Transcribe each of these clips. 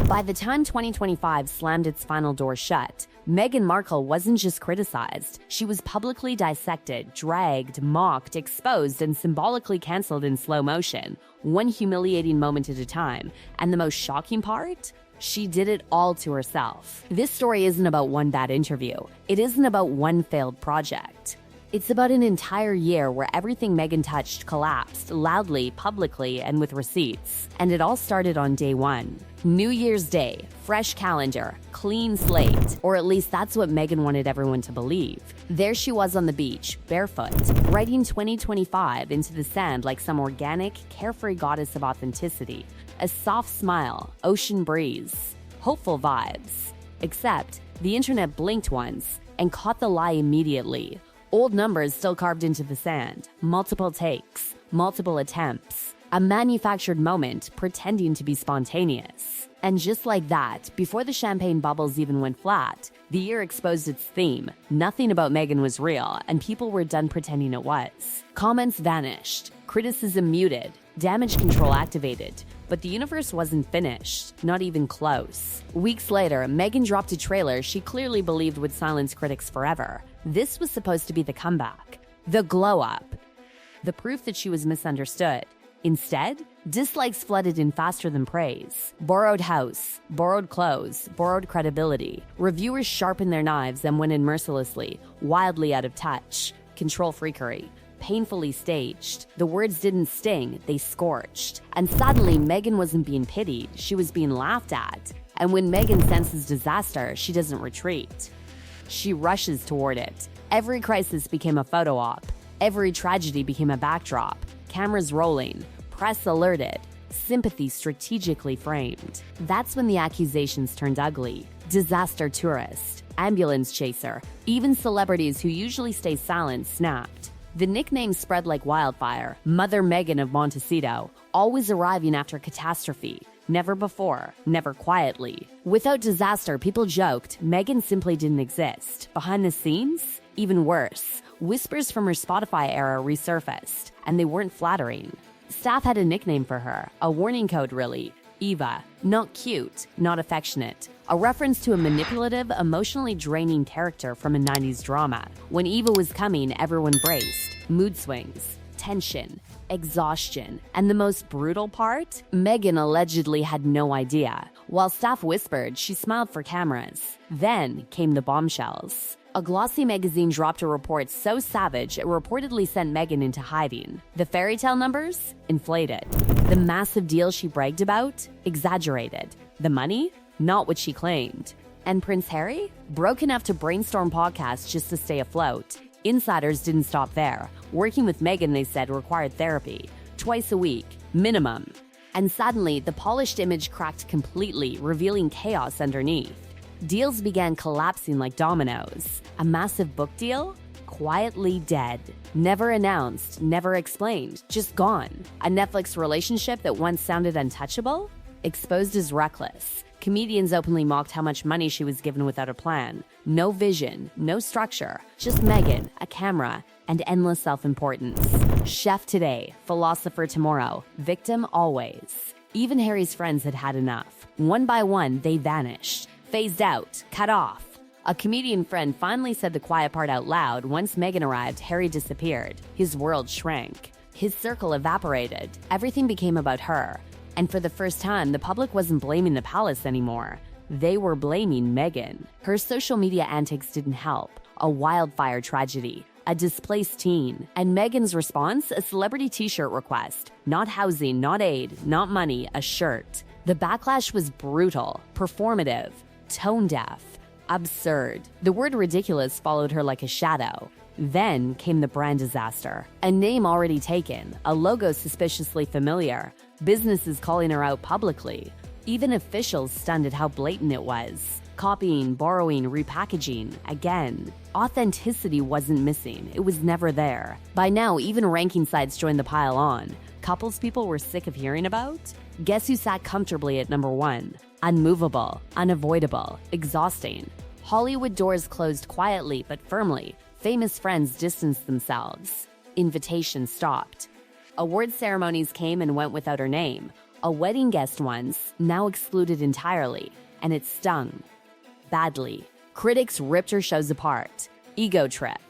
By the time 2025 slammed its final door shut, Meghan Markle wasn't just criticized, she was publicly dissected, dragged, mocked, exposed, and symbolically cancelled in slow motion, one humiliating moment at a time. And the most shocking part? She did it all to herself. This story isn't about one bad interview. It isn't about one failed project. It's about an entire year where everything Meghan touched collapsed, loudly, publicly, and with receipts. And it all started on day one. New Year's Day, fresh calendar, clean slate, or at least that's what Meghan wanted everyone to believe. There she was on the beach, barefoot, writing 2025 into the sand like some organic, carefree goddess of authenticity. A soft smile, ocean breeze, hopeful vibes. Except, the internet blinked once and caught the lie immediately. Old numbers still carved into the sand, multiple takes, multiple attempts, a manufactured moment pretending to be spontaneous. And just like that, before the champagne bubbles even went flat, the year exposed its theme. Nothing about Meghan was real, and people were done pretending it was. Comments vanished, criticism muted, damage control activated, but the universe wasn't finished, not even close. Weeks later, Meghan dropped a trailer she clearly believed would silence critics forever. This was supposed to be the comeback, the glow-up, the proof that she was misunderstood. Instead, dislikes flooded in faster than praise. Borrowed house, borrowed clothes, borrowed credibility. Reviewers sharpened their knives and went in mercilessly, wildly out of touch. Control freakery. Painfully staged. The words didn't sting, they scorched. And suddenly, Meghan wasn't being pitied, she was being laughed at. And when Meghan senses disaster, she doesn't retreat. She rushes toward it. Every crisis became a photo op. Every tragedy became a backdrop. Cameras rolling, press alerted, sympathy strategically framed. That's when the accusations turned ugly. Disaster tourist, ambulance chaser, even celebrities who usually stay silent snapped. The nickname spread like wildfire. Mother Meghan of Montecito, always arriving after catastrophe. Never before, never quietly. Without disaster, people joked, Meghan simply didn't exist. Behind the scenes, even worse. Whispers from her Spotify era resurfaced, and they weren't flattering. Staff had a nickname for her, a warning code really. Eva, not cute, not affectionate. A reference to a manipulative, emotionally draining character from a 90s drama. When Eva was coming, everyone braced. Mood swings, tension, exhaustion. And the most brutal part? Meghan allegedly had no idea. While staff whispered, she smiled for cameras. Then came the bombshells. A glossy magazine dropped a report so savage it reportedly sent Meghan into hiding. The fairy tale numbers? Inflated. The massive deal she bragged about? Exaggerated. The money? Not what she claimed. And Prince Harry? Broke enough to brainstorm podcasts just to stay afloat. Insiders didn't stop there. Working with Meghan, they said, required therapy. Twice a week. Minimum. And suddenly, the polished image cracked completely, revealing chaos underneath. Deals began collapsing like dominoes. A massive book deal? Quietly dead. Never announced, never explained, just gone. A Netflix relationship that once sounded untouchable? Exposed as reckless. Comedians openly mocked how much money she was given without a plan. No vision, no structure, just Meghan, a camera, and endless self-importance. Chef today, philosopher tomorrow, victim always. Even Harry's friends had had enough. One by one, they vanished. Phased out, cut off. A comedian friend finally said the quiet part out loud. Once Meghan arrived, Harry disappeared. His world shrank. His circle evaporated. Everything became about her. And for the first time, the public wasn't blaming the palace anymore. They were blaming Meghan. Her social media antics didn't help. A wildfire tragedy. A displaced teen. And Meghan's response? A celebrity t-shirt request. Not housing, not aid, not money, a shirt. The backlash was brutal, performative, tone-deaf, absurd. The word ridiculous followed her like a shadow. Then came the brand disaster. A name already taken, a logo suspiciously familiar, businesses calling her out publicly. Even officials stunned at how blatant it was. Copying, borrowing, repackaging, again. Authenticity wasn't missing, it was never there. By now, even ranking sites joined the pile on. Couples people were sick of hearing about? Guess who sat comfortably at number one? Unmovable, unavoidable, exhausting. Hollywood doors closed quietly but firmly. Famous friends distanced themselves. Invitations stopped. Award ceremonies came and went without her name. A wedding guest once, now excluded entirely, and it stung. Badly. Critics ripped her shows apart. Ego trip.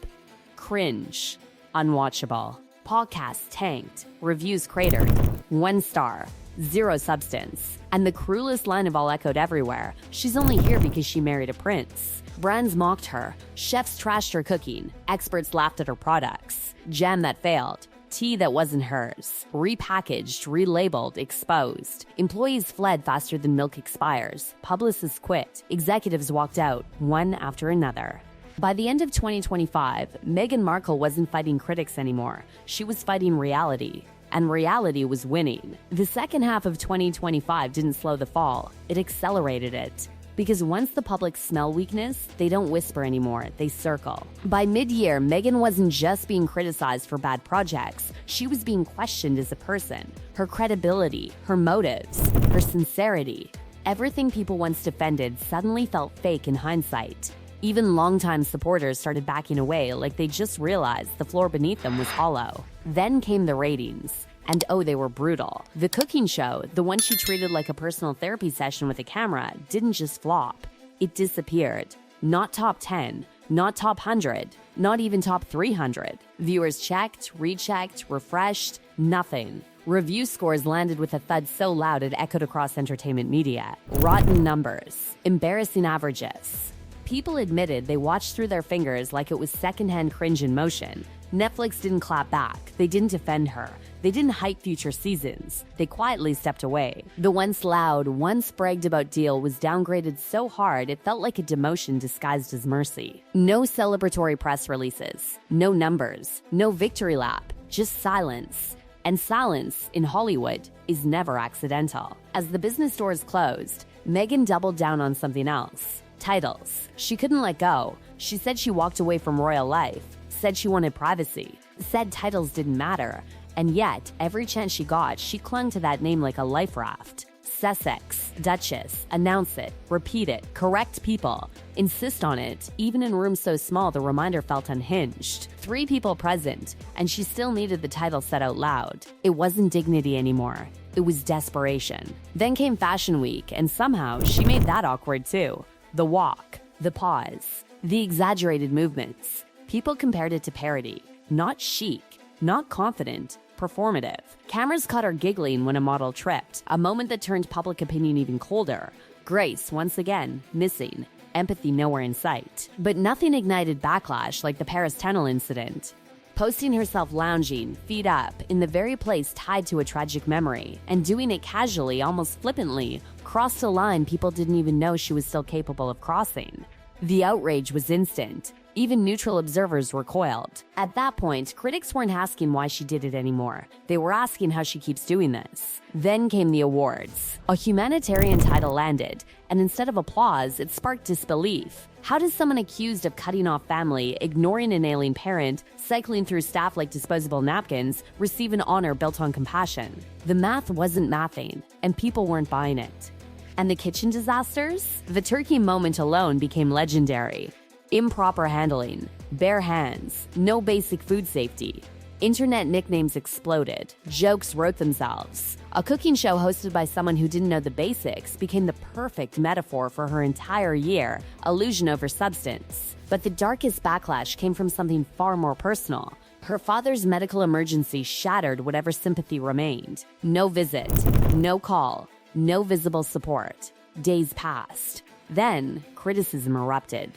Cringe. Unwatchable. Podcast tanked. Reviews cratered. 1 star. 0 substance. And the cruelest line of all echoed everywhere. She's only here because she married a prince. Brands mocked her. Chefs trashed her cooking. Experts laughed at her products. Jam that failed. Tea that wasn't hers. Repackaged, relabeled, exposed. Employees fled faster than milk expires. Publicists quit. Executives walked out, one after another. By the end of 2025, Meghan Markle wasn't fighting critics anymore. She was fighting reality. And reality was winning. The second half of 2025 didn't slow the fall. It accelerated it. Because once the public smell weakness, they don't whisper anymore, they circle. By mid-year, Meghan wasn't just being criticized for bad projects, she was being questioned as a person. Her credibility, her motives, her sincerity. Everything people once defended suddenly felt fake in hindsight. Even longtime supporters started backing away like they just realized the floor beneath them was hollow. Then came the ratings. And oh, they were brutal. The cooking show, the one she treated like a personal therapy session with a camera, didn't just flop. It disappeared. Not top 10, not top 100, not even top 300. Viewers checked, rechecked, refreshed, nothing. Review scores landed with a thud so loud it echoed across entertainment media. Rotten numbers. Embarrassing averages. People admitted they watched through their fingers like it was secondhand cringe in motion. Netflix didn't clap back. They didn't defend her. They didn't hype future seasons. They quietly stepped away. The once loud, once bragged about deal was downgraded so hard it felt like a demotion disguised as mercy. No celebratory press releases. No numbers. No victory lap. Just silence. And silence, in Hollywood, is never accidental. As the business doors closed, Meghan doubled down on something else. Titles. She couldn't let go. She said she walked away from royal life. Said she wanted privacy. Said titles didn't matter. And yet, every chance she got, she clung to that name like a life raft. Sussex, Duchess, announce it, repeat it, correct people, insist on it. Even in rooms so small, the reminder felt unhinged. 3 people present, and she still needed the title said out loud. It wasn't dignity anymore. It was desperation. Then came Fashion Week, and somehow she made that awkward too. The walk, the pause, the exaggerated movements. People compared it to parody, not chic, not confident, performative. Cameras caught her giggling when a model tripped, a moment that turned public opinion even colder. Grace, once again, missing. Empathy nowhere in sight. But nothing ignited backlash like the Paris tunnel incident. Posting herself lounging, feet up, in the very place tied to a tragic memory, and doing it casually, almost flippantly, crossed a line people didn't even know she was still capable of crossing. The outrage was instant. Even neutral observers recoiled. At that point, critics weren't asking why she did it anymore. They were asking how she keeps doing this. Then came the awards. A humanitarian title landed, and instead of applause, it sparked disbelief. How does someone accused of cutting off family, ignoring an ailing parent, cycling through staff like disposable napkins, receive an honor built on compassion? The math wasn't mathing, and people weren't buying it. And the kitchen disasters? The turkey moment alone became legendary. Improper handling, bare hands, no basic food safety. Internet nicknames exploded. Jokes wrote themselves. A cooking show hosted by someone who didn't know the basics became the perfect metaphor for her entire year, illusion over substance. But the darkest backlash came from something far more personal. Her father's medical emergency shattered whatever sympathy remained. No visit, no call, no visible support. Days passed. Then, criticism erupted.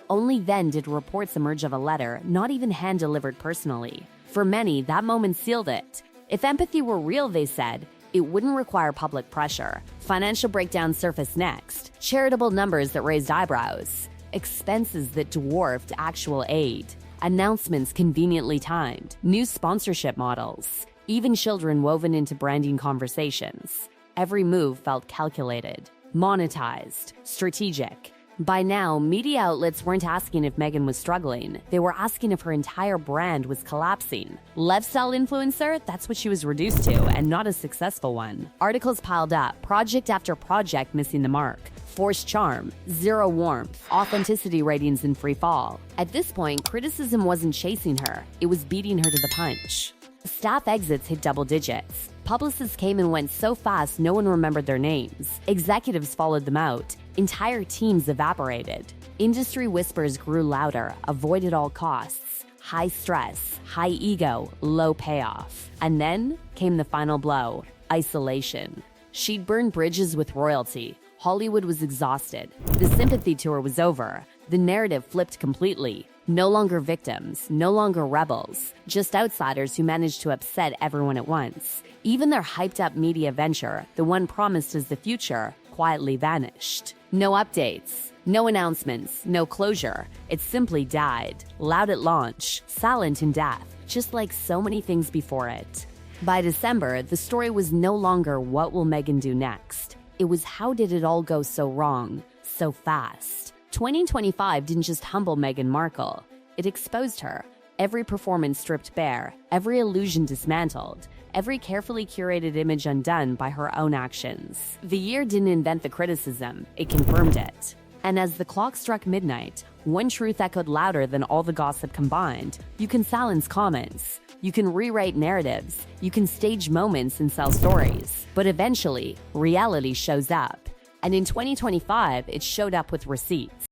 Only then did reports emerge of a letter, not even hand-delivered personally. For many, that moment sealed it. If empathy were real, they said, it wouldn't require public pressure. Financial breakdowns surfaced next. Charitable numbers that raised eyebrows. Expenses that dwarfed actual aid. Announcements conveniently timed. New sponsorship models. Even children woven into branding conversations. Every move felt calculated, monetized, strategic. By now, media outlets weren't asking if Meghan was struggling. They were asking if her entire brand was collapsing. Lifestyle influencer? That's what she was reduced to, and not a successful one. Articles piled up, project after project missing the mark. Forced charm, zero warmth, authenticity ratings in free fall. At this point, criticism wasn't chasing her. It was beating her to the punch. Staff exits hit double digits. Publicists came and went so fast no one remembered their names. Executives followed them out. Entire teams evaporated. Industry whispers grew louder, avoid at all costs. High stress, high ego, low payoff. And then came the final blow: isolation. She'd burned bridges with royalty. Hollywood was exhausted. The sympathy tour was over. The narrative flipped completely. No longer victims, no longer rebels, just outsiders who managed to upset everyone at once. Even their hyped-up media venture, the one promised as the future, quietly vanished. No updates, no announcements, no closure. It simply died, loud at launch, silent in death, just like so many things before it. By December, the story was no longer what will Meghan do next. It was how did it all go so wrong, so fast. 2025 didn't just humble Meghan Markle. It exposed her. Every performance stripped bare, every illusion dismantled, every carefully curated image undone by her own actions. The year didn't invent the criticism, it confirmed it. And as the clock struck midnight, one truth echoed louder than all the gossip combined. You can silence comments. You can rewrite narratives. You can stage moments and sell stories. But eventually, reality shows up. And in 2025, it showed up with receipts.